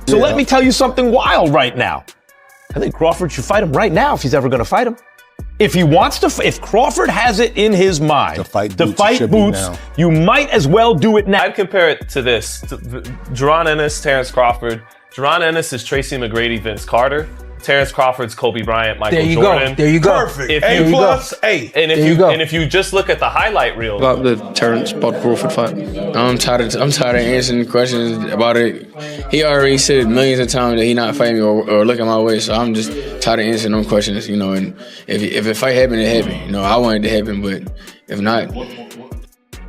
So let me tell you something wild right now. I think Crawford should fight him right now if he's ever going to fight him. If he wants to, if Crawford has it in his mind to fight Boots, you might as well do it now. I'd compare it to this. Jaron Ennis, Terence Crawford. Jaron Ennis is Tracy McGrady, Vince Carter. Terence Crawford's Kobe Bryant, Michael Jordan. There you go. Perfect. A+, And if you just look at the highlight reel about the Terence Crawford fight, I'm tired of answering questions about it. He already said millions of times that he not fighting me or looking my way, so I'm just tired of answering them questions. You know, and if a fight happened, it happened. You know, I wanted it to happen, but if not,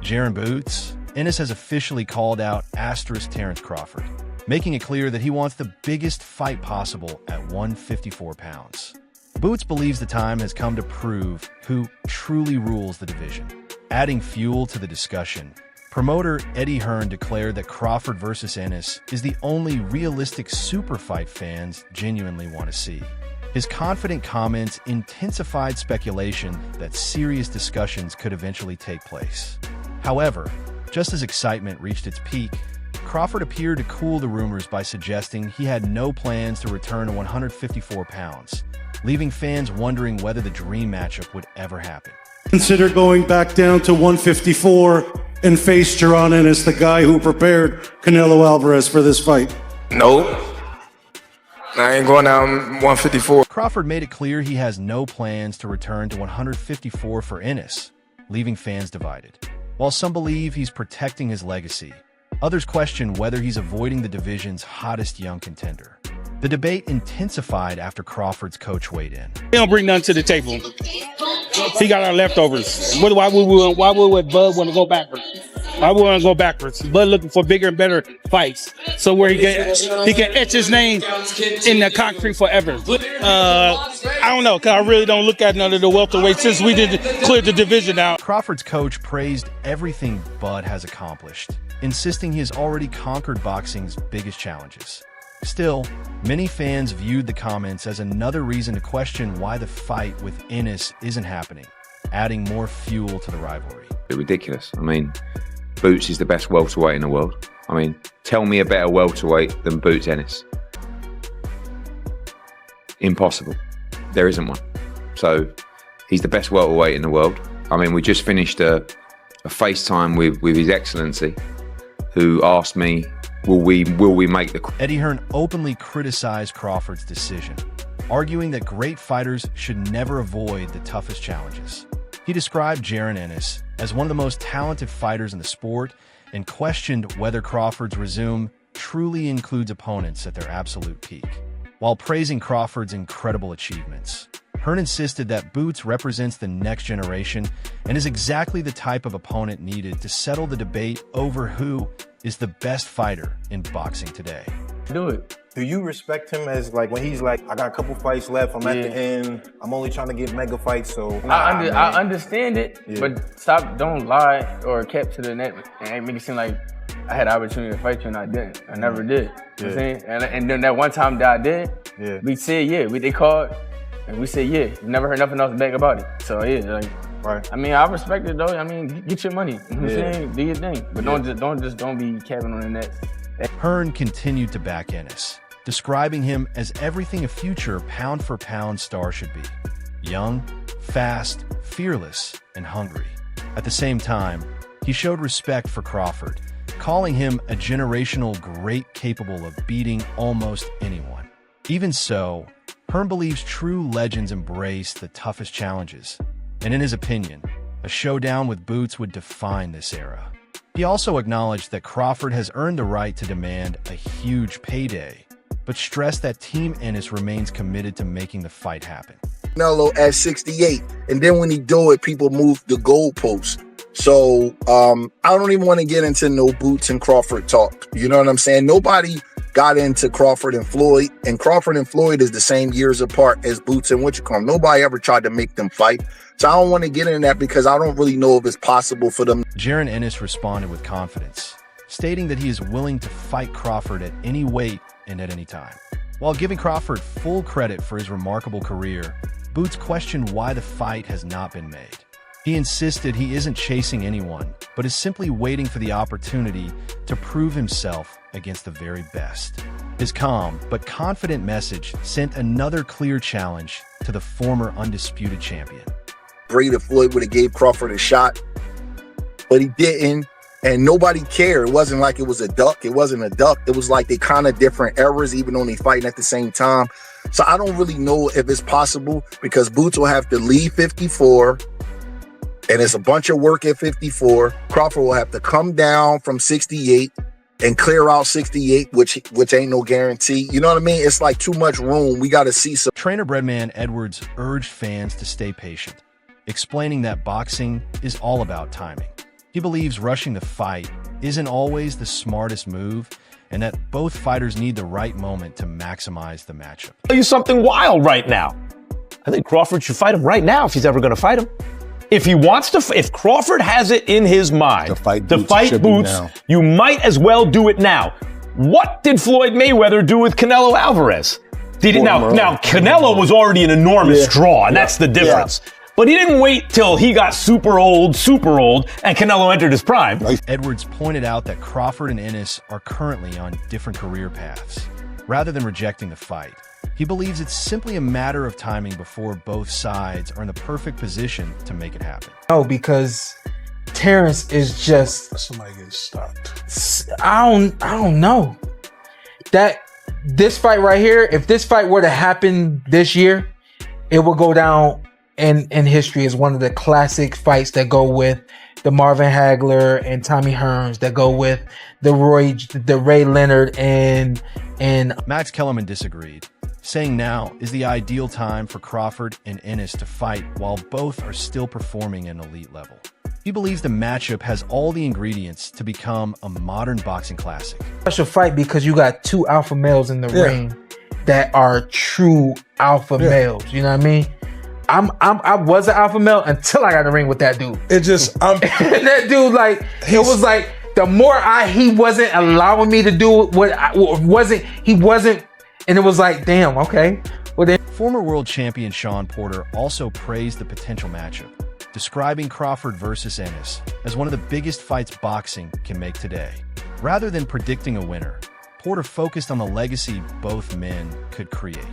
Jaron Boots Ennis has officially called out * Terence Crawford, making it clear that he wants the biggest fight possible at 154 pounds. Boots believes the time has come to prove who truly rules the division. Adding fuel to the discussion, promoter Eddie Hearn declared that Crawford versus Ennis is the only realistic super fight fans genuinely want to see. His confident comments intensified speculation that serious discussions could eventually take place. However, just as excitement reached its peak, Crawford appeared to cool the rumors by suggesting he had no plans to return to 154 pounds, leaving fans wondering whether the dream matchup would ever happen. Consider going back down to 154 and face Jaron Ennis, the guy who prepared Canelo Alvarez for this fight. nope. I ain't going down 154. Crawford made it clear he has no plans to return to 154 for Ennis, leaving fans divided. While some believe he's protecting his legacy, others question whether he's avoiding the division's hottest young contender. The debate intensified after Crawford's coach weighed in. He don't bring nothing to the table. He got our leftovers. Why would Bud want to go backwards? Why would want to go backwards? Bud looking for bigger and better fights, so where he can etch his name in the concrete forever. I don't know, because I really don't look at none of the welterweights since we did clear the division out. Crawford's coach praised everything Bud has accomplished, insisting he has already conquered boxing's biggest challenges. Still, many fans viewed the comments as another reason to question why the fight with Ennis isn't happening, adding more fuel to the rivalry. Ridiculous. I mean, Boots is the best welterweight in the world. I mean, tell me a better welterweight than Boots Ennis. Impossible. There isn't one. So he's the best welterweight in the world. I mean, we just finished a FaceTime with His Excellency, who asked me, will we make the... Eddie Hearn openly criticized Crawford's decision, arguing that great fighters should never avoid the toughest challenges. He described Jaron Ennis as one of the most talented fighters in the sport and questioned whether Crawford's resume truly includes opponents at their absolute peak. While praising Crawford's incredible achievements, Hearn insisted that Boots represents the next generation and is exactly the type of opponent needed to settle the debate over who is the best fighter in boxing today. Do it. Do you respect him as, like, when he's like, I got a couple fights left, I'm at the end, I'm only trying to get mega fights, so... I understand it, but don't lie or kept to the net and make it seem like I had the opportunity to fight you and I didn't. I never did. You know what I'm saying? And then that one time that I did, we said, they called, and we said, we never heard nothing else back about it. So, right. I mean, I respect it, though. I mean, get your money. You know what I'm saying? Do your thing. But don't be capping on the net. Hearn continued to back Ennis, describing him as everything a future pound-for-pound star should be. Young, fast, fearless, and hungry. At the same time, he showed respect for Crawford, calling him a generational great capable of beating almost anyone. Even so, Hearn believes true legends embrace the toughest challenges, and in his opinion, a showdown with Boots would define this era. He also acknowledged that Crawford has earned the right to demand a huge payday, but stressed that Team Ennis remains committed to making the fight happen. Canelo at 68, and then when he do it, people move the goalpost. So I don't even want to get into no Boots and Crawford talk. You know what I'm saying? Nobody got into Crawford and Floyd, and Crawford and Floyd is the same years apart as Boots and Wichicombe. Nobody ever tried to make them fight. So I don't want to get into that because I don't really know if it's possible for them. Jaron Ennis responded with confidence, stating that he is willing to fight Crawford at any weight and at any time. While giving Crawford full credit for his remarkable career, Boots questioned why the fight has not been made. He insisted he isn't chasing anyone, but is simply waiting for the opportunity to prove himself against the very best. His calm but confident message sent another clear challenge to the former undisputed champion. Brady Floyd would have gave Crawford a shot, but he didn't, and nobody cared. It wasn't like it was a duck. It wasn't a duck. It was like they kind of different eras, even though they fighting at the same time. So I don't really know if it's possible because Boots will have to leave 54, and it's a bunch of work at 54. Crawford will have to come down from 68 and clear out 68, which ain't no guarantee. You know what I mean? It's like too much room. We got to see some. Trainer Breadman Edwards urged fans to stay patient, explaining that boxing is all about timing. He believes rushing the fight isn't always the smartest move, and that both fighters need the right moment to maximize the matchup. I'll tell you something wild right now. I think Crawford should fight him right now if he's ever going to fight him. If he wants to, if Crawford has it in his mind to fight Boots, you might as well do it now. What did Floyd Mayweather do with Canelo Alvarez? Now Canelo was already an enormous draw, and that's the difference. Yeah. But he didn't wait till he got super old, and Canelo entered his prime. Edwards pointed out that Crawford and Ennis are currently on different career paths. Rather than rejecting the fight, he believes it's simply a matter of timing before both sides are in the perfect position to make it happen. No, because Terence is just somebody gets stopped. I don't know. That this fight right here, if this fight were to happen this year, it will go down in history as one of the classic fights that go with the Marvin Hagler and Tommy Hearns, that go with the Ray Leonard and Max Kellerman disagreed, saying now is the ideal time for Crawford and Ennis to fight while both are still performing at an elite level. He believes the matchup has all the ingredients to become a modern boxing classic. Special fight because you got two alpha males in the ring that are true alpha males. You know what I mean? I was an alpha male until I got in the ring with that dude. It just that dude, like, it was like the more he wasn't allowing me to do he wasn't, and it was like, damn, okay. Well, then. Former world champion Shawn Porter also praised the potential matchup, describing Crawford versus Ennis as one of the biggest fights boxing can make today. Rather than predicting a winner, Porter focused on the legacy both men could create.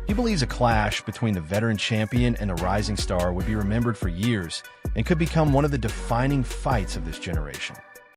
He believes a clash between the veteran champion and a rising star would be remembered for years and could become one of the defining fights of this generation.